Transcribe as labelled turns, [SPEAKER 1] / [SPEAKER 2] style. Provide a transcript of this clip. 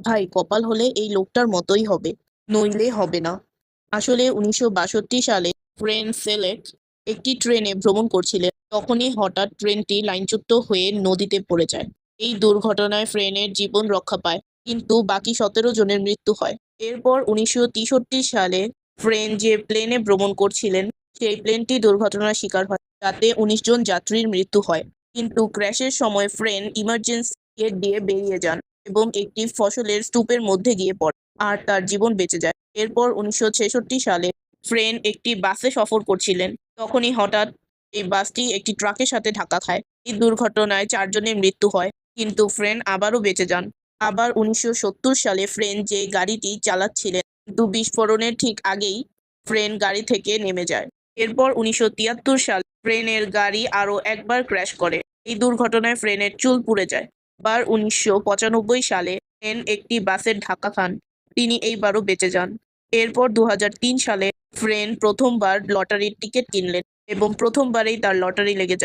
[SPEAKER 1] ভাই, কপাল হলে এই লোকটার মতোই হবে, নইলে হবে না। আসলে 1962 সালে ফ্রেন সেলেক একটি ট্রেনে ভ্রমণ করছিলেন। তখনই হঠাৎ ট্রেনটি লাইনচ্যুত হয়ে নদীতে পড়ে যায়। এই দুর্ঘটনায় ফ্রেনের জীবন রক্ষা পায়, কিন্তু বাকি 17 জনের মৃত্যু হয়। এরপর 1963 সালে ফ্রেন যে প্লেনে ভ্রমণ করছিলেন, সেই প্লেনটি দুর্ঘটনার শিকার হয়, তাতে 19 জন যাত্রীর মৃত্যু হয়। কিন্তু ক্র্যাশের সময় ফ্রেন ইমার্জেন্সি গেট দিয়ে বেরিয়ে যান এবং একটি ফসলের স্তূপের মধ্যে গিয়ে পড়ে, আর তার জীবন বেঁচে যায়। এরপর 1966 সালে ফ্রেন একটি বাসে সফর করছিলেন। তখনই হঠাৎ এই বাসটি একটি ট্রাকের সাথে ধাক্কা খায়। এই দুর্ঘটনায় 4 জনের মৃত্যু হয়, কিন্তু ফ্রেন আবারও বেঁচে যান। আবার 1970 সালে ফ্রেন যে গাড়িটি চালাচ্ছিলেন, কিন্তু বিস্ফোরণের ঠিক আগেই ফ্রেন গাড়ি থেকে নেমে যায়। এরপর 1973 সালে ফ্রেনের গাড়ি আরও একবার ক্র্যাশ করে। এই দুর্ঘটনায় ফ্রেনের চুল পুড়ে যায়। আবার 1995 সালে ফ্রেন একটি বাসের ধাক্কা খান, তিনি এইবারও বেঁচে যান। এরপর 2003 সালে ফ্রেন প্রথমবার লটারির টিকিট কিনলেন এবং প্রথমবারেই তার লটারি লেগে যায়।